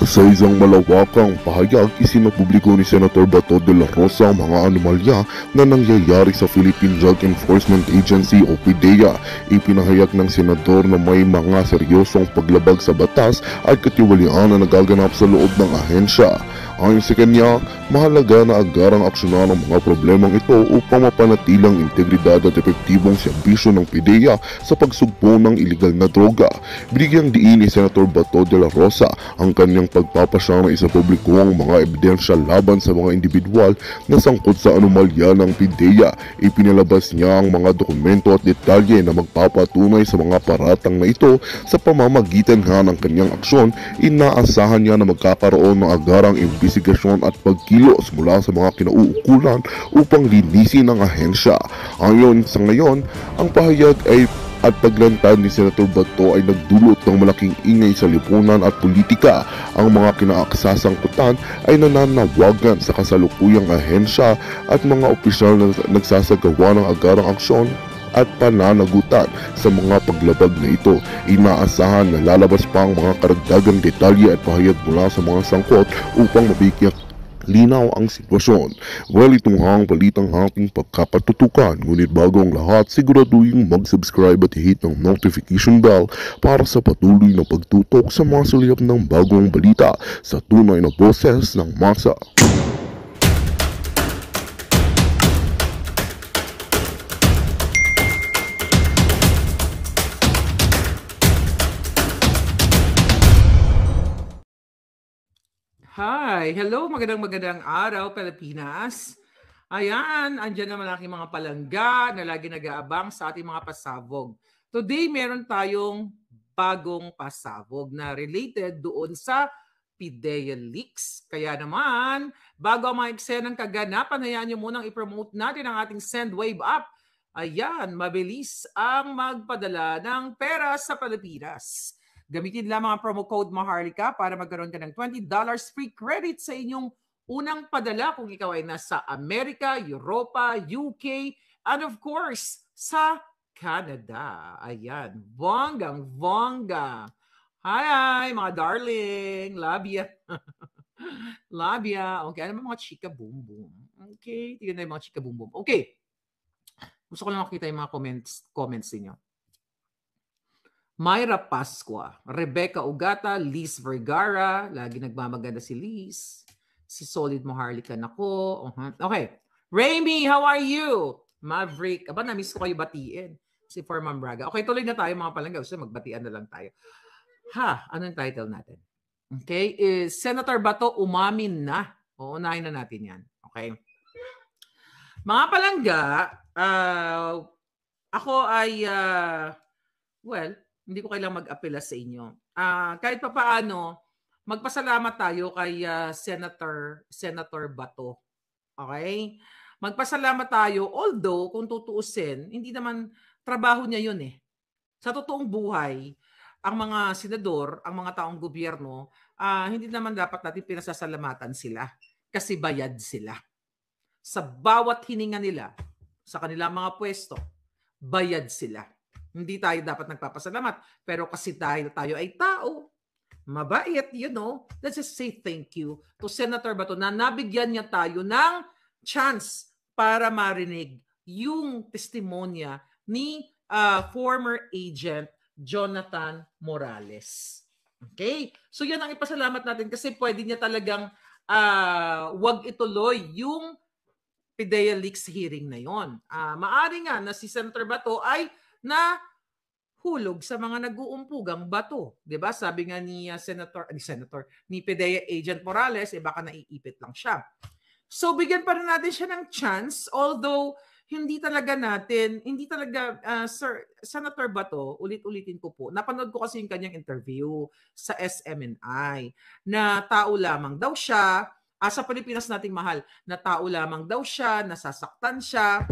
Sa isang malawakang pahayag, isinapubliko ni Senator Bato de la Rosa ang mga anomalya na nangyayari sa Philippine Drug Enforcement Agency o PDEA. Ipinahayag ng senador na may mga seryosong paglabag sa batas at katiwalian na nagaganap sa loob ng ahensya. Ayon sa kanya, mahalaga na agarang aksyonan ang mga problemang ito upang mapanatilang integridad at epektibong serbisyo ng PDEA sa pagsugpo ng iligal na droga. Binigyang diin ni Senator Bato de la Rosa ang kanyang pagpapasya na isapubliko ang mga ebidensya laban sa mga individual na sangkot sa anomalya ng PDEA. Ipinalabas niya ang mga dokumento at detalye na magpapatunay sa mga paratang na ito. Sa pamamagitan nga ng kanyang aksyon, inaasahan niya na magkakaroon ng agarang investigasyon at pagkilos mula sa mga kinauukulan upang linisin ang ahensya. Ayon sa ngayon, ang pahayag ay at paglantad ni Senator Bato ay nagdulot ng malaking ingay sa lipunan at politika. Ang mga kinaaksasangkutan ay nananawagan sa kasalukuyang ahensya at mga opisyal na nagsasagawa ng agarang aksyon at pananagutan sa mga paglabag na ito. Inaasahan na lalabas pa ang mga karagdagang detalye at pahayag mula sa mga sangkot upang mabigyan linaw ang sitwasyon. Well, itong ang balitang aking pagkapatutukan. Ngunit bago ang lahat, siguraduhin mag-subscribe at hit ng notification bell para sa patuloy na pagtutok sa mga suliyap ng bagong balita sa tunay na boses ng masa. Hi! Hello! Magandang araw, Pilipinas! Ayan, andyan naman aking mga palangga na lagi nag-aabang sa ating mga pasabog. Today, meron tayong bagong pasabog na related doon sa PDEA leaks. Kaya naman, bago ang mga eksenang kaganapan, hayaan nyo munang i-promote natin ang ating SendWave app. Ayan, mabilis ang magpadala ng pera sa Pilipinas. Gamitin lamang ang promo code Maharlika para magkaroon ka ng $20 free credit sa inyong unang padala kung ikaw ay nasa Amerika, Europa, UK, and of course, sa Canada. Ayan, bonggang-bongga. Hi, mga darling. Love ya. Love ya. Okay, ano mga chika boom boom? Okay, tignan na yung mga chika boom boom. Okay. Gusto ko lang makita yung mga comments niyo. Myra Pascua, Rebecca Ugata, Liz Vergara, lagi nagmamaganda si Liz. Si Solid Maharlika nako. Okay. Raimi, how are you? Maverick, aba na-miss ko kayo batiin. Si Forman Braga. Okay, tuloy na tayo mga palangga. So magbatian na lang tayo. Anong title natin? Okay, is Senator Bato umamin na. Uunahin na natin yan. Okay. Mga palangga, ako ay, hindi ko kailangang mag-apela sa inyo. Kahit pa paano, magpasalamat tayo kay Senator Bato. Okay? Magpasalamat tayo, although kung tutuusin, hindi naman trabaho niya yun eh. Sa totoong buhay, ang mga senador, ang mga taong gobyerno, hindi naman dapat natin pinasasalamatan sila kasi bayad sila. Sa bawat hininga nila, sa kanilang mga pwesto, bayad sila. Hindi tayo dapat nagpapasalamat. Pero kasi tayo ay tao, mabait, let's just say thank you to Senator Bato na nabigyan niya tayo ng chance para marinig yung testimonya ni former agent Jonathan Morales. Okay? So yan ang ipasalamat natin kasi pwede niya talagang wag ituloy yung PDEA leaks hearing na yon. Maari nga na si Senator Bato ay na hulog sa mga nag-uumpugang bato. 'Di ba? Sabi nga ni ni PDEA agent Morales, baka naiipit lang siya. So bigyan pa rin natin siya ng chance, although hindi talaga Senator Bato, ulit-ulitin ko po, napanood ko kasi yung kanyang interview sa SMNI na tao lamang daw siya, sa Pilipinas nating mahal, na tao lamang daw siya, nasasaktan siya.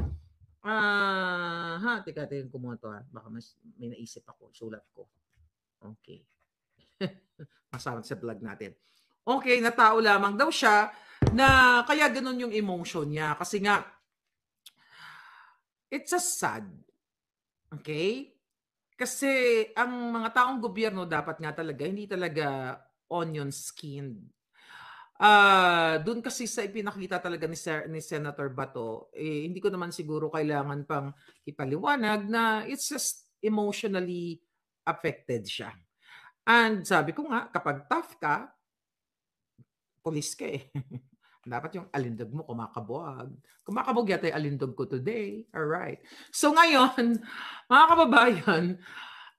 Teka ko muna to. Baka may naisip ako, sulat ko. Okay. Masama sa vlog natin. Okay, na tao lamang daw siya, na kaya ganun yung emotion niya. Kasi nga, it's a sad. Okay? Kasi ang mga taong gobyerno dapat nga talaga, hindi talaga onion skinned. Doon kasi sa ipinakita talaga ni Senator Bato, hindi ko naman siguro kailangan pang ipaliwanag na it's just emotionally affected siya. And sabi ko nga, kapag tough ka, pulis ka eh. Dapat yung alindog mo kumakabog. Kumakabog yata yung alindog ko today. Alright. So ngayon, mga kababayan,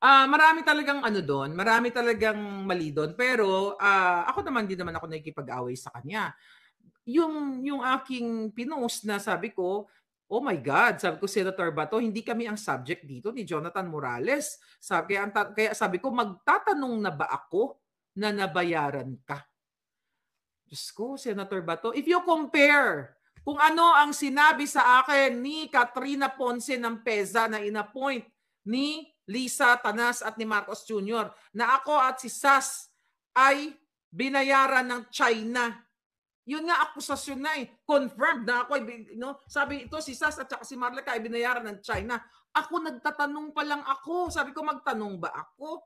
marami talagang doon, marami talagang mali doon. Pero ako naman, di naman ako nakikipag-away sa kanya. Yung aking pinost na sabi ko, oh my God, sabi ko, Senator Bato, hindi kami ang subject dito ni Jonathan Morales. Kaya sabi ko, magtatanong na ba ako na nabayaran ka? Diyos ko, Senator Bato, if you compare kung ano ang sinabi sa akin ni Katrina Ponce ng PEZA na inappoint ni Lisa Tanas at ni Marcos Jr. na ako at si Sas ay binayaran ng China. Yun nga akusasyon na confirmed na ako, sabi ito si Sas at saka si Marlica ay binayaran ng China. Ako nagtatanong pa lang ako. Sabi ko, magtanong ba ako?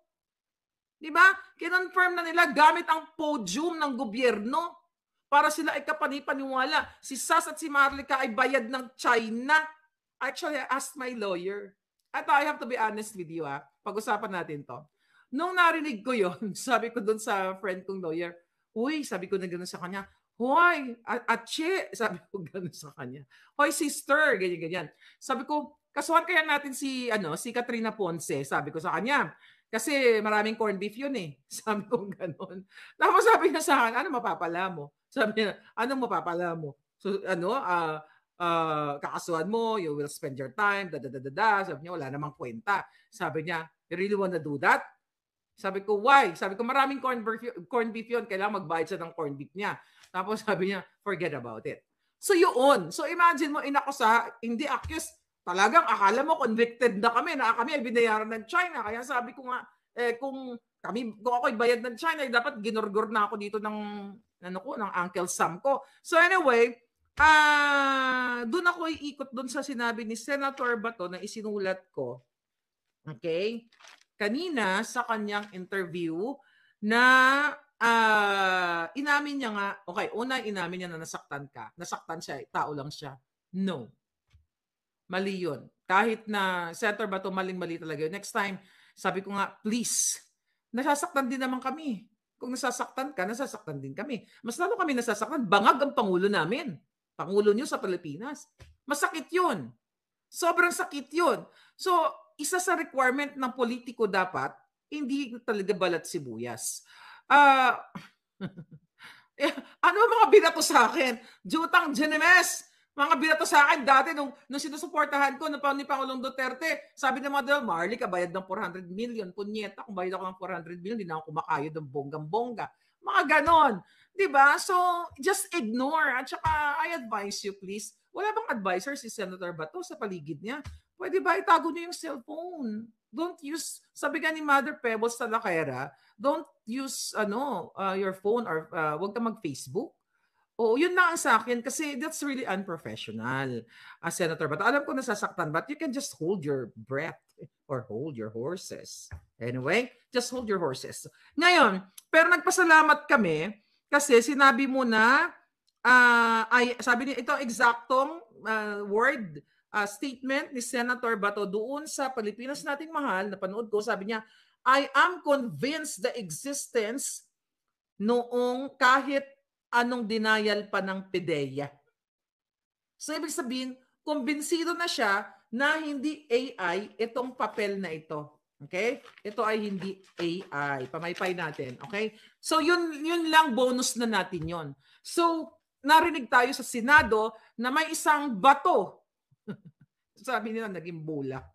Diba? Kinonfirm na nila gamit ang podium ng gobyerno para sila ay kapanipaniwala. Si Sas at si Marlica ay bayad ng China. Actually, I asked my lawyer. At I have to be honest with you, pag-usapan natin to. Nung narinig ko yon, sabi ko dun sa friend kong lawyer, uy, sabi ko na gano'n sa kanya, hoy, atche, sabi ko gano'n sa kanya. Hoy, sister, ganyan-ganyan. Sabi ko, kasuhan kaya natin si Katrina Ponce, sabi ko sa kanya. Kasi maraming corned beef yun eh. Sabi ko gano'n. Tapos sabi niya sa akin, ano mapapala mo? Sabi niya, anong mapapala mo? So, kakasuhan mo, you will spend your time, Sabi niya, wala namang kwenta. Sabi niya, you really wanna do that? Sabi ko, why? Sabi ko, maraming corned beef yun. Kailangan magbayad siya ng corned beef niya. Tapos sabi niya, forget about it. So yun. So imagine mo, hindi accused. Talagang akala mo convicted na kami, na kami ay binayaran ng China. Kaya sabi ko nga, kung ako ay bayad ng China, dapat ginorgor na ako dito ng Uncle Sam ko. So anyway, doon ako iikot doon sa sinabi ni Senator Bato na isinulat ko. Okay? Kanina sa kanyang interview na inamin niya nga, okay, una inamin niya na nasaktan ka. Nasaktan siya, tao lang siya. No. Mali yun. Kahit na Senator Bato, maling-mali talaga yun. Next time, sabi ko nga, please, nasasaktan din naman kami. Kung nasasaktan ka, nasasaktan din kami. Mas lalo kami nasasaktan, bangag ang Pangulo namin. Pangulo niyo sa Pilipinas. Masakit yun. Sobrang sakit yun. So, isa sa requirement ng politiko dapat, hindi talaga balat sibuyas. Ano mga binato sa akin? Jutang Genemes! Mga binato sa akin dati nung sinusuportahan ko ni Pangulong Duterte. Sabi ng mga Marley, kabayad ng 400 million. Punyeta, kung bayad ako ng 400 million, hindi na ako kumakayod ng bonggang-bongga. Mga ganon. Diba? So, just ignore. At saka, I advise you, please. Wala bang advisor si Senator Bato sa paligid niya? Pwede ba itago niyo yung cellphone? Don't use, sabi ka ni Mother Pebbles Talakera, don't use your phone or wag ka mag-Facebook. Oo, yun na ang sa akin kasi that's really unprofessional. Senator Bato, alam ko nasasaktan, but you can just hold your breath or hold your horses. Anyway, just hold your horses. Ngayon, pero nagpasalamat kami kasi sinabi mo na, sabi niya, ito eksaktong word statement ni Senator Bato doon sa Pilipinas Nating Mahal, napanood ko, sabi niya, I am convinced the existence noong kahit anong denial pa ng PDEA. So, ibig sabihin, kumbinsido na siya na hindi AI itong papel na ito. Okay? Ito ay hindi AI. Pamaypay natin. Okay? So, yun lang bonus na natin yon. So, narinig tayo sa Senado na may isang bato. Sabi nila, naging bulak.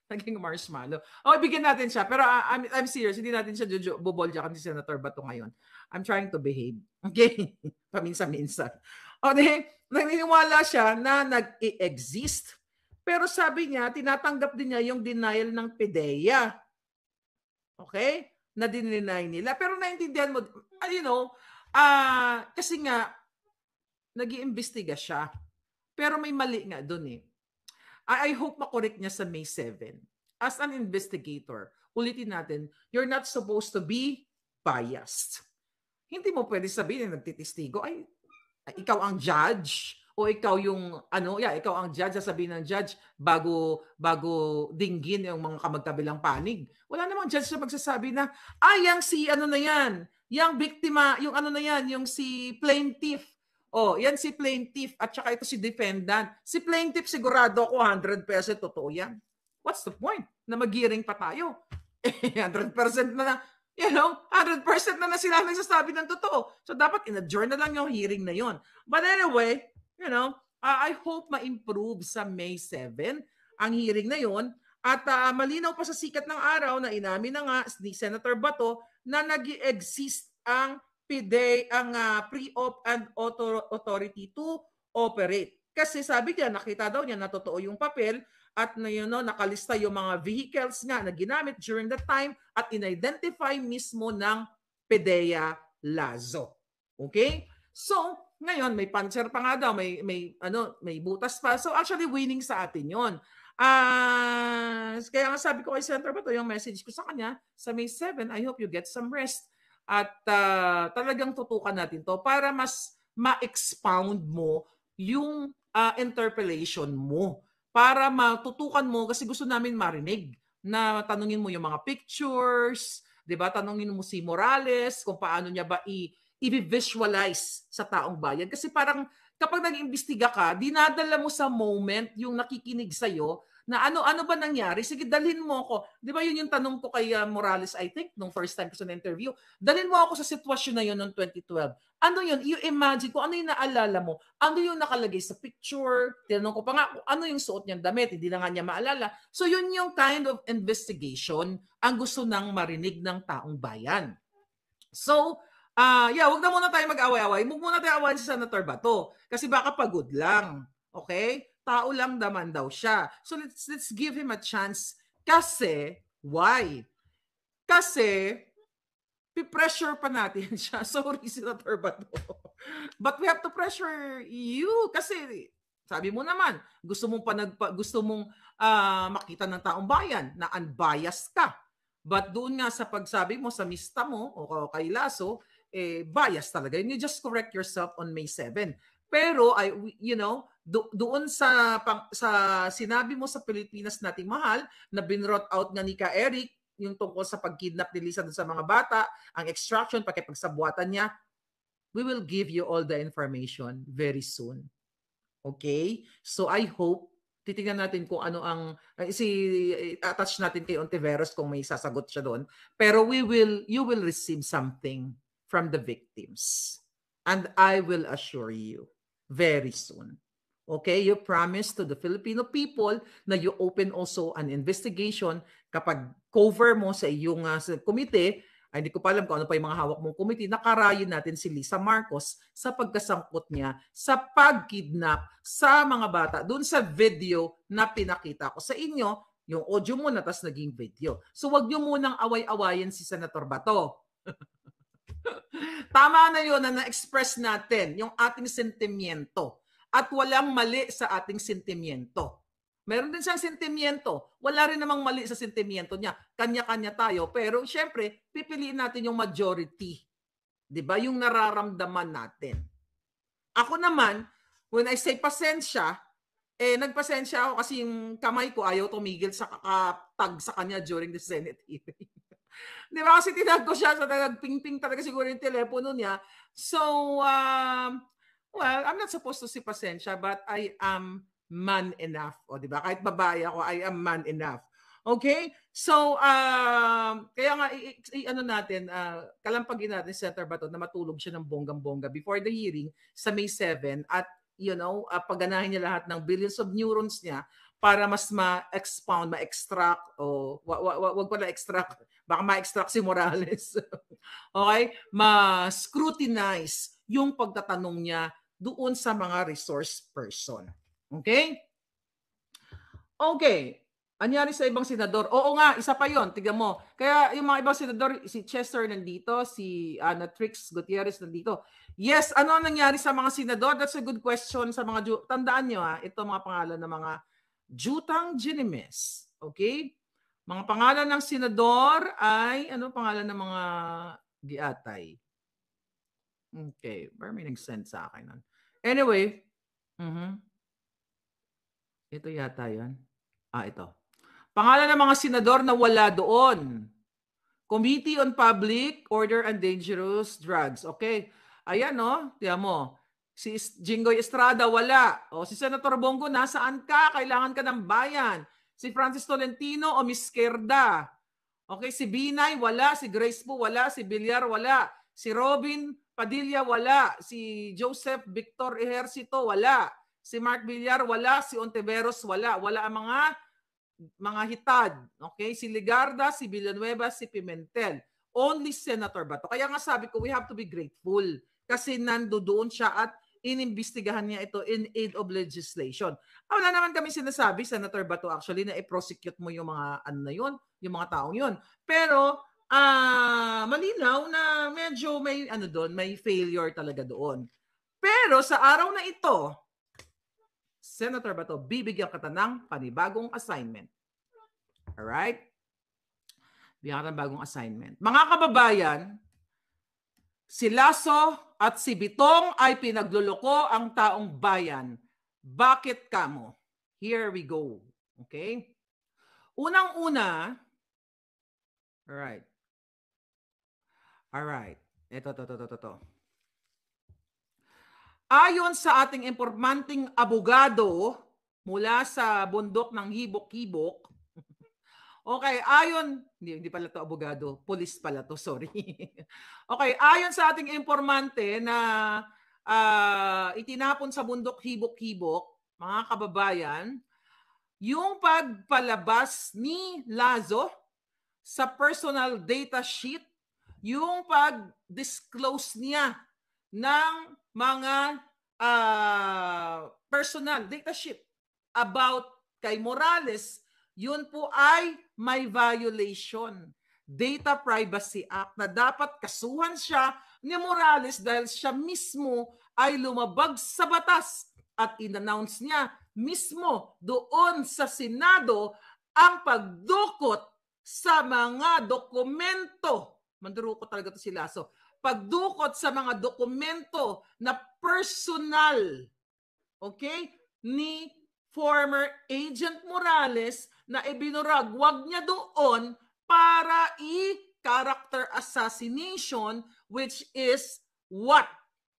Naging marshmallow. Bigyan natin siya. Pero I'm serious. Hindi natin siya buboljakan si Senator Bato ngayon. I'm trying to behave. Okay? Paminsan-minsan. Naniniwala siya na nag-exist. Pero sabi niya, tinatanggap din niya yung denial ng PDEA. Okay? Na dininay nila. Pero naintindihan mo, kasi nga, nag-iimbestiga siya. Pero may mali nga doon eh. I hope makorek niya sa May 7. As an investigator, ulitin natin, you're not supposed to be biased. hindi mo pwede sabihin na nagtitistigo, ay ikaw ang judge o ikaw yung ikaw ang judge, sasabihin ng judge bago dinggin yung mga kamagkabilang panig. Wala namang judge na magsasabi na yang si ano na yan, yung biktima, yung ano na yan, yung si plaintiff. Yan si plaintiff at saka ito si defendant. Si plaintiff sigurado ako 100% totoo yan. What's the point na mag-hearing pa tayo? 100% na 100% na sila nagsasabi ng totoo. So, dapat in-adjourn na lang yung hearing na yon. But anyway, I hope ma-improve sa May 7 ang hearing na yon. At malinaw pa sa sikat ng araw na inamin na nga ni Senator Bato na nag-exist ang PIDE, ang Pre-Op and Authority to Operate. Kasi sabi niya, nakita daw niya na totoo yung papel at nakalista yung mga vehicles nga na ginamit during that time at in-identify mismo ng PDEA Lazo. Okay? So, ngayon may puncher pa nga daw, may butas pa. So actually winning sa atin 'yon. Kaya nga sabi ko kay Senator Bato, yung message ko sa kanya, sa May 7, I hope you get some rest at talagang tutukan natin 'to para mas ma-expound mo yung interpellation mo. Para matutukan mo, kasi gusto namin marinig na tanungin mo yung mga pictures, 'di ba? Tanungin mo si Morales kung paano niya ba i-visualize sa taong bayan. Kasi parang kapag nag-imbestiga ka, dinadala mo sa moment yung nakikinig sa'yo na ano ba nangyari? Sige, dalhin mo ako. 'Di ba yun yung tanong ko kay Morales, I think, nung first time ko sa interview. Dalhin mo ako sa sitwasyon na yun noong 2012. Ano yun? You imagine kung ano yung naalala mo. Ano yung nakalagay sa picture? Tinanong ko pa nga kung ano yung suot niyang damit. Hindi na nga niya maalala. So yun yung kind of investigation ang gusto nang marinig ng taong bayan. So, wag na muna tayo mag-away-away. Huwag muna tayo awayin si Senator Bato. Kasi baka pagod lang. Okay? Tao lang naman daw siya. So let's give him a chance. Kasi, why? Kasi, pressure pa natin siya. Sorry, Senator Bato. But we have to pressure you. Kasi, sabi mo naman, gusto mong makita ng taong bayan na unbiased ka. But doon nga sa pagsabi mo sa mista mo o kay Lasso, bias talaga. You just correct yourself on May 7. Pero doon sa sinabi mo sa Pilipinas nating mahal na binrot out nga ni Ka Eric yung tungkol sa pagkidnap ni Lisa sa mga bata, ang extraction, pakipagsabuatan niya, we will give you all the information very soon. Okay? So I hope titingnan natin kung ano ang attach natin kay Ontiveros kung may sasagot siya doon. Pero you will receive something from the victims. And I will assure you very soon. Okay? You promise to the Filipino people na you open also an investigation kapag cover mo sa iyong komite. Hindi ko pa alam kung ano pa yung mga hawak mong komite. Nakarayin natin si Lisa Marcos sa pagkasangkot niya sa pagkidnap sa mga bata. Doon sa video na pinakita ko sa inyo, yung audio muna tas naging video. So wag niyo munang away-awayin si Senator Bato. Tama na yun na na-express natin yung ating sentimiento. At walang mali sa ating sentimiento. Meron din siyang sentimiento. Wala rin namang mali sa sentimiento niya. Kanya-kanya tayo. Pero syempre, pipiliin natin yung majority. 'Di ba? Yung nararamdaman natin. Ako naman, when I say pasensya, nagpasensya ako kasi yung kamay ko ayaw tumigil sa kakatag sa kanya during the Senate hearing. Di ba? Kasi tinag ko siya, so nagping-ping talaga siguro yung telepono niya. So, well, I'm not supposed to say pasensya, but I am man enough. O, di ba? Kahit babae ako, I am man enough. Okay? So, kaya nga, kalampagin natin si Senator Bato na matulog siya ng bonggang-bongga before the hearing sa May 7 at, pagganahin niya lahat ng billions of neurons niya para mas ma-expound, ma-extract, o wag pala extract, baka ma-extract si Morales. Okay? Ma-scrutinize yung pagtatanong niya doon sa mga resource person. Okay? Okay. Anyari sa ibang senador? Oo nga, isa pa yon. Tignan mo. Kaya yung mga ibang senador, si Chester nandito, si Trix Gutierrez nandito. Yes, ano ang nangyari sa mga senador? That's a good question sa mga tandaan nyo ito mga pangalan ng mga Jutang Ginimes. Okay? Mga pangalan ng senador ay, ano pangalan ng mga giatay? Okay. Where may nag-send sa akin nun? Anyway. Ito yata yan. Ito. Pangalan ng mga senador na wala doon. Committee on Public Order and Dangerous Drugs. Okay. Ayan, no? Tiyan mo. Si Jinggoy Estrada, wala. O, si Senator Bongo, nasaan ka? Kailangan ka ng bayan. Si Francis Tolentino o Miss Kerda. Okay, si Binay, wala. Si Grace po, wala. Si Villar, wala. Si Robin Padilla, wala. Si Joseph Victor Ejercito, wala. Si Mark Villar, wala. Si Ontiveros, wala. Wala ang mga hitad. Okay, si Ligarda, si Villanueva, si Pimentel. Only Senator Bato. Kaya nga sabi ko, we have to be grateful kasi nandoon siya at inimbestigahan niya ito in aid of legislation. Wala naman kami sinasabi, Senator Bato, actually, na i-prosecute mo yung mga ano na yun, yung mga taong yun. Pero, malinaw na medyo may ano doon, may failure talaga doon. Pero sa araw na ito, Senator Bato, bibigyan kita ng panibagong assignment. Alright? Bigyan kita ng bagong assignment. Mga kababayan, si Lasso at si Bitong ay pinagluloko ang taong bayan. Bakit kamo? Here we go. Okay? Unang-una, Alright. Ito. Ayon sa ating impormanting abogado mula sa bundok ng Hibok-Hibok, okay, hindi pala to abogado, police pala to, sorry. Okay, ayon sa ating informante na itinapon sa bundok Hibok-Hibok, mga kababayan, yung pagpalabas ni Lazo sa personal data sheet, yung pag-disclose niya ng mga personal data sheet about kay Morales, yun po ay may violation. Data Privacy Act na dapat kasuhan siya ni Morales dahil siya mismo ay lumabag sa batas at in-announce niya mismo doon sa Senado ang pagdukot sa mga dokumento. Mandurukot talaga to si Lasso. Pagdukot sa mga dokumento na personal, okay, ni former Agent Morales na ibinurag, wag niya doon para i-character assassination, which is what?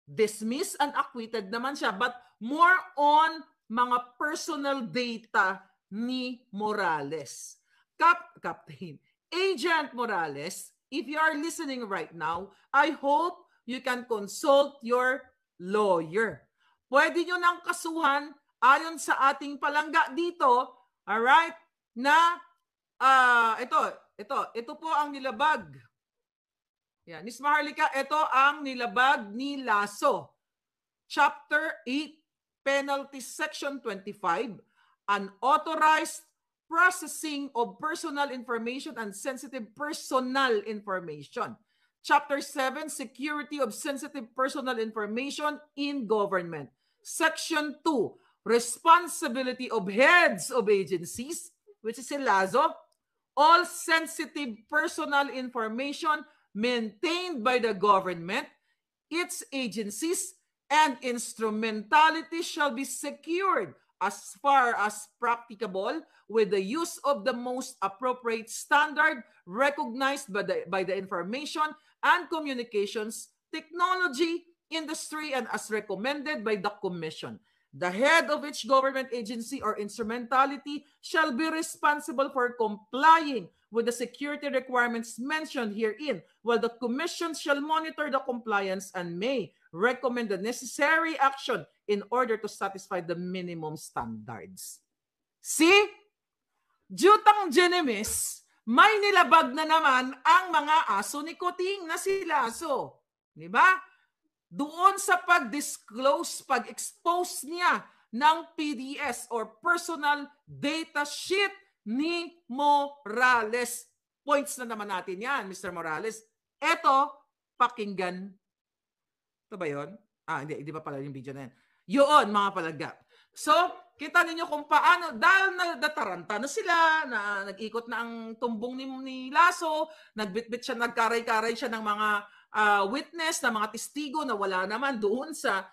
Dismissed and acquitted naman siya, but more on mga personal data ni Morales. Captain, Agent Morales, if you are listening right now, I hope you can consult your lawyer. Pwede nyo nang kasuhan ayon sa ating palangga dito, alright, na ito po ang nilabag. Yan, Miss Maharlika, ito ang nilabag ni Lasso. Chapter 8, Penalty Section 25, Unauthorized Processing of Personal Information and Sensitive Personal Information. Chapter 7, Security of Sensitive Personal Information in Government. Section 2, Responsibility of Heads of Agencies, which is si Lazo. All sensitive personal information maintained by the government, its agencies, and instrumentality shall be secured as far as practicable with the use of the most appropriate standard recognized by the information and communications technology industry and as recommended by the Commission. The head of each government agency or instrumentality shall be responsible for complying with the security requirements mentioned herein, while the Commission shall monitor the compliance and may recommend the necessary action in order to satisfy the minimum standards. See? Jutang Genemis, may nilabag na naman ang mga aso ni Kuting na si Lasso. Di ba? Doon sa pag-disclose, pag-expose niya ng PDS or personal data sheet ni Morales. Points na naman natin yan, Mr. Morales. Eto, pakinggan. Ito ba yun? Hindi ba pala yung video na yan? Yun, mga palagap. So, kita ninyo kung paano, dahil nataranta na sila, na nag-ikot na ang tumbong ni Lasso, nagbitbit siya, nagkaray-karay siya ng mga witness, na mga testigo na wala naman doon sa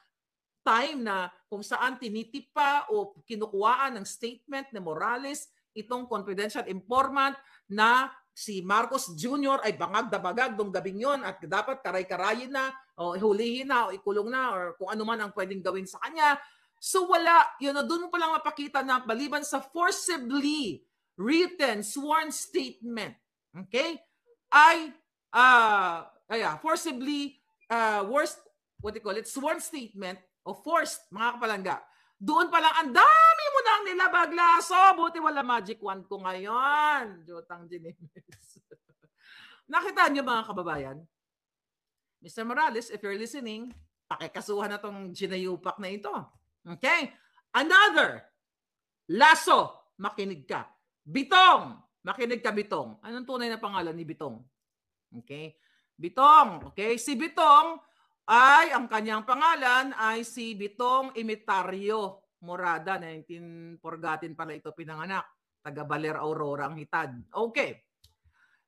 time na kung saan tinitip pa o kinukuhaan ng statement ni Morales itong confidential informant na si Marcos Jr. ay bangag na bagag nung gabing yon at dapat karay-karayin na o hulihin na o ikulong na or kung ano man ang pwedeng gawin sa kanya. So wala, yun na doon mo palang mapakita na maliban sa forcibly written sworn statement, okay, ay forcibly sworn statement o forced, mga kapalangga. Doon pa lang, ang dami mo nang nilabaglaso. Buti wala magic wand ko ngayon. Jotang Ginemes. Nakita niyo mga kababayan? Mr. Morales, if you're listening, pakikasuhan na tong ginayupak na ito. Okay? Another. Lasso, makinig ka. Bitong, makinig ka, Bitong. Anong tunay na pangalan ni Bitong? Okay? Bitong. Okay? Si Bitong ay ang kanyang pangalan ay si Bitong Imitario Morada. 1940 pala ito pinanganak. Taga Baler Aurora ang hitad. Okay.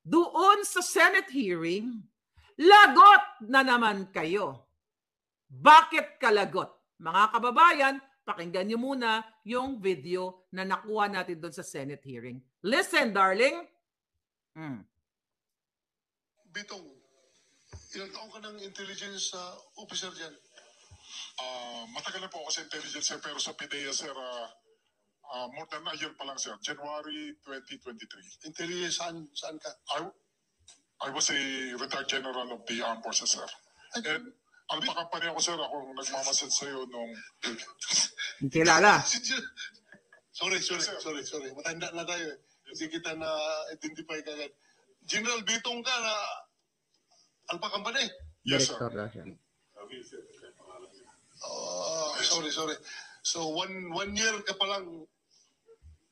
Doon sa Senate hearing, lagot na naman kayo. Bakit kalagot? Mga kababayan, pakinggan niyo muna yung video na nakuha natin doon sa Senate hearing. Listen, darling. Bitong, ilang taong ka ng intelligence officer dyan? Matagal na po ako sa intelligence, sir, pero sa PDEA, sir, more than a year pa lang, sir. January 2023. Intelligence, saan ka? I was a retired general of the armed forces, sir. And alpaka pa rin ako, sir. Ako nagmamasid sa'yo nung... Kilala. Sorry. Matanda na tayo eh. Hindi kita na-identify kagad. General Bitong ka na alpaka pa rin? Yes, sir. Sorry. So, one year ka pa lang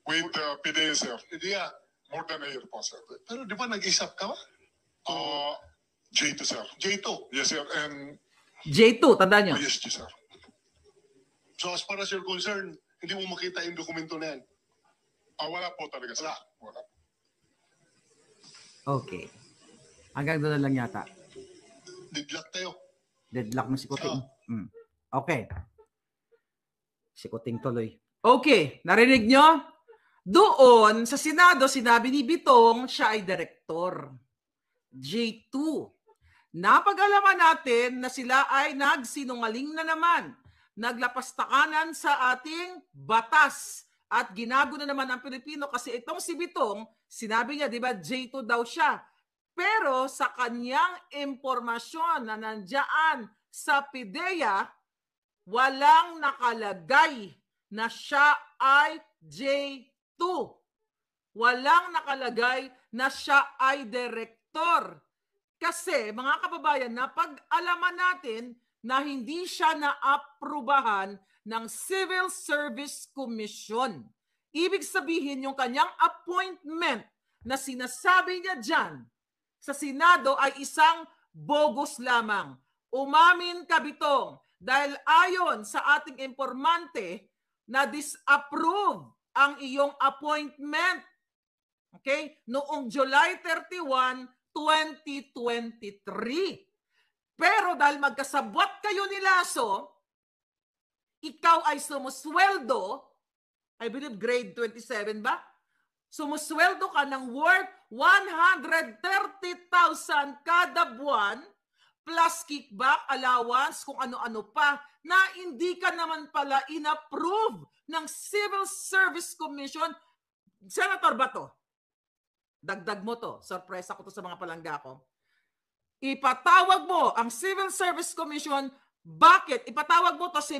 With PDEA, sir. idea. More than a year po, sir. Pero di ba nag-isap ka ba? J2, sir. J2. Yes, sir. And J2, tanda nyo. PSG, sir. So, as far as you're concerned, hindi mo makita yung dokumento na yan. Wala po talaga, sir. Wala. Okay. Hanggang doon na lang yata. Deadlock tayo. Deadlock mo si Kuting. Okay. Si Kuting tuloy. Okay. Narinig nyo? Doon sa Senado, sinabi ni Bitong, siya ay direktor. J2. Napag-alaman natin na sila ay nagsinungaling na naman. Naglapastakanan sa ating batas. At ginago na naman ang Pilipino kasi itong si Bitong, sinabi niya, di ba, J2 daw siya. Pero sa kanyang impormasyon na nandiyan sa PDEA, walang nakalagay na siya ay J2. Walang nakalagay na siya ay direktor. Kasi mga kababayan, napag-alaman natin na hindi siya naaprubahan ng Civil Service Commission. Ibig sabihin yung kanyang appointment na sinasabi niya dyan sa Senado ay isang bogus lamang. Umamin ka, Bitong, dahil ayon sa ating informante na disapprove ang iyong appointment. Okay? Noong July 31, 2023. Pero dahil magkasabot kayo ni Lasso, ikaw ay sumusweldo, I believe grade 27 ba? Sumusweldo ka ng worth 130,000 kada buwan plus kickback, allowance, kung ano-ano pa na hindi ka naman pala inapprove ng Civil Service Commission. Senator Bato, dagdag mo to. Surprise ako to sa mga palangga ko. Ipatawag mo ang Civil Service Commission. Bakit? Ipatawag mo to si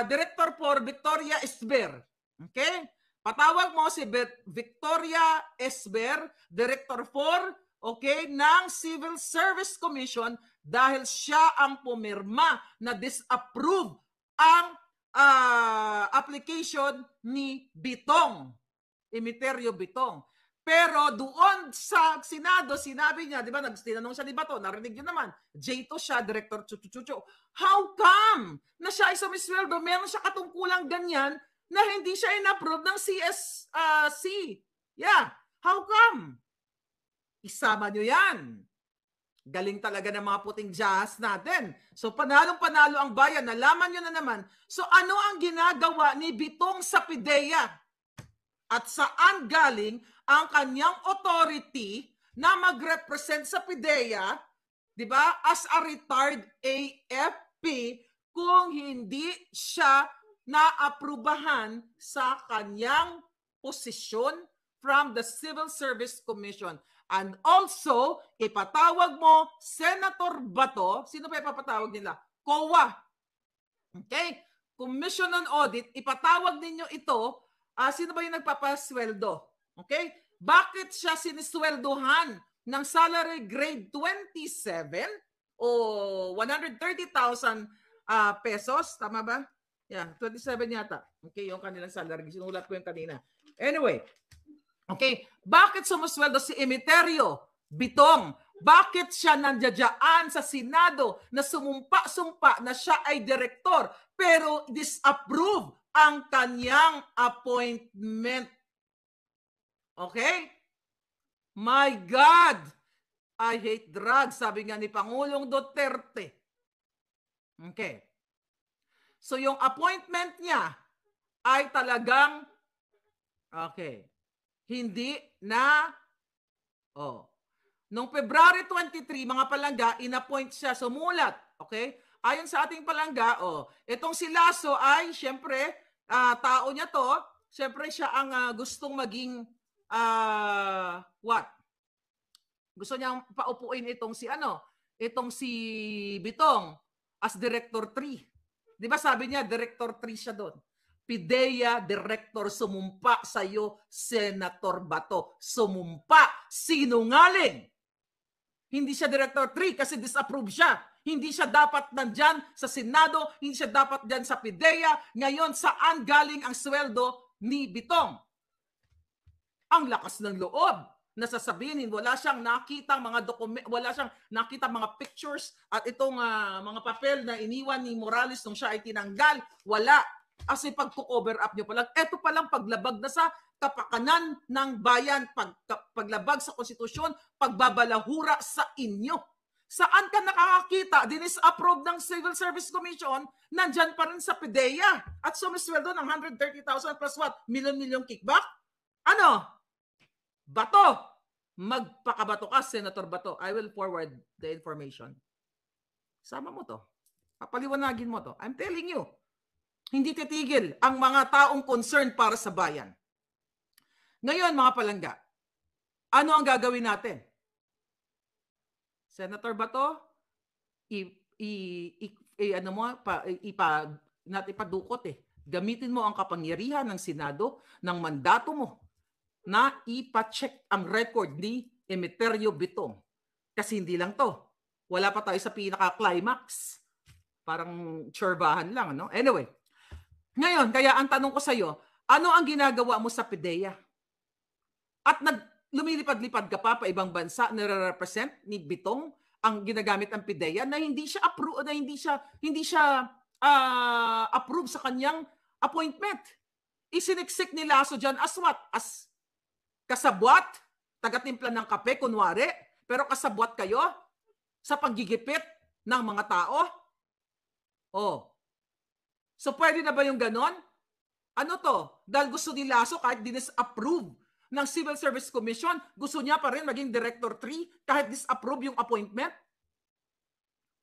Director for Victoria Esber. Okay? Patawag mo si Victoria Esber, Director for ng Civil Service Commission dahil siya ang pumirma na disapprove ang application ni Bitong, Imitario Bitong. Pero doon sa Senado, sinabi niya, di ba, tinanong siya ni Bato, narinig niyo naman, J2 siya, Director Chuchuchucho. How come na siya ay sumisweldo? Meron siya katungkulang ganyan na hindi siya in-approve ng CSC. Yeah, how come? Isama niyo yan. Galing talaga ng mga puting jazz natin. So panalong-panalo ang bayan. Nalaman nyo na naman. So ano ang ginagawa ni Bitong sa PIDEA? At saan galing ang kanyang authority na mag-represent sa PIDEA, di ba, as a retired AFP kung hindi siya naaprubahan sa kanyang posisyon from the Civil Service Commission. And also, ipatawag mo Senator Bato. Sino pa ipapatawag nila? COA. Okay? Commission on Audit, ipatawag ninyo ito. Sino ba yung nagpapasweldo? Okay? Bakit siya sinisweldohan ng salary grade 27 o 130,000 pesos? Tama ba? Yeah, 27 yata. Okay, yung kanilang salary. Sinulat ko yung kanina. Anyway, okay, bakit sumusweldo si Emeterio Bitong? Bakit siya nandiyadyaan sa Senado na sumumpa-sumpa na siya ay direktor pero disapprove ang kanyang appointment? Okay? My God! I hate drugs, sabi nga ni Pangulong Duterte. Okay. So yung appointment niya ay talagang hindi na noong February 23, mga palangga, inappoint siya, sumulat. Okay? Ayon sa ating palangga, itong si Lasso ay, syempre, tao niya to, syempre siya ang gustong maging, gusto niyang paupuin itong si Bitong as Director 3. Di ba sabi niya, Director 3 siya doon. PIDEA Director, sumumpa sa'yo, Senator Bato. Sumumpa, sinungaling. Hindi siya Director 3 kasi disapprove siya. Hindi siya dapat nandyan sa Senado, hindi siya dapat dyan sa PIDEA. Ngayon, saan galing ang sweldo ni Bitong? Ang lakas ng loob na sasabihin, wala siyang nakitang mga wala siyang nakitang mga pictures at itong mga papel na iniwan ni Morales nung siya ay tinanggal. Wala. Kasi pagko-cover up nyo palang, eto palang paglabag na sa kapakanan ng bayan, paglabag sa konstitusyon, pagbabalahura sa inyo. Saan ka nakakakita? Dinis-approve ng Civil Service Commission, nandyan pa rin sa PIDEA at sumisweldo ng 130,000 plus what? Milyon-milyong kickback? Ano? Bato! Magpakabato ka, Senator Bato. I will forward the information. Sama mo to. Papaliwanagin mo to. I'm telling you. Hindi titigil ang mga taong concerned para sa bayan. Ngayon, mga palangga, ano ang gagawin natin? Senator Bato, ipadukot Gamitin mo ang kapangyarihan ng Senado, ng mandato mo, na ipa-check ang record ni Emeterio Bitong. Kasi hindi lang to. Wala pa tayo sa pinaka-climax. Parang tsurbahan lang, no? Anyway, ngayon, kaya ang tanong ko sa iyo, ano ang ginagawa mo sa PIDEA? At lumilipad-lipad ka pa ibang bansa, nire-represent ni Bitong ang ginagamit ng PIDEA na hindi siya approve, na hindi siya approve sa kanyang appointment. Isiniksik ni Lasso dyan as what? As kasabwat, taga-timpla ng kape, kunwari, pero kasabwat kayo sa paggigipit ng mga tao? So pwede na ba yung ganon? Ano to? Dahil gusto ni Lasso kahit dinis-approve ng Civil Service Commission, gusto niya pa rin maging Director 3 kahit disapprove yung appointment?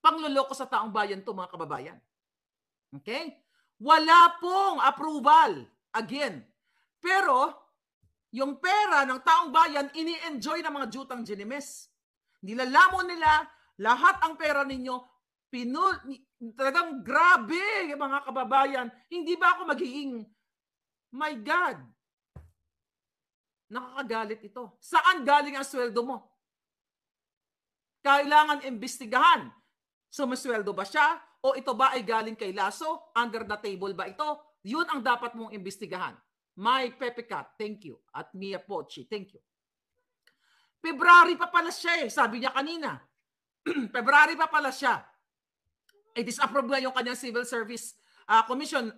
Pangloloko sa taong bayan to, mga kababayan. Okay? Wala pong approval. Again. Pero, yung pera ng taong bayan, ini-enjoy ng mga jutang ginimes. Nilalamon nila, lahat ang pera ninyo, talagang grabe, mga kababayan. Hindi ba ako magiging, my God, nakakagalit ito. Saan galing ang sweldo mo? Kailangan imbestigahan. Sumasweldo ba siya? O ito ba ay galing kay Lasso? Under the table ba ito? Yun ang dapat mong imbestigahan. My Pepe Cat, thank you. At Mia Pochi, thank you. February pa pala siya sabi niya kanina. February pa pala siya. Disapprove na yung kanyang Civil Service Commission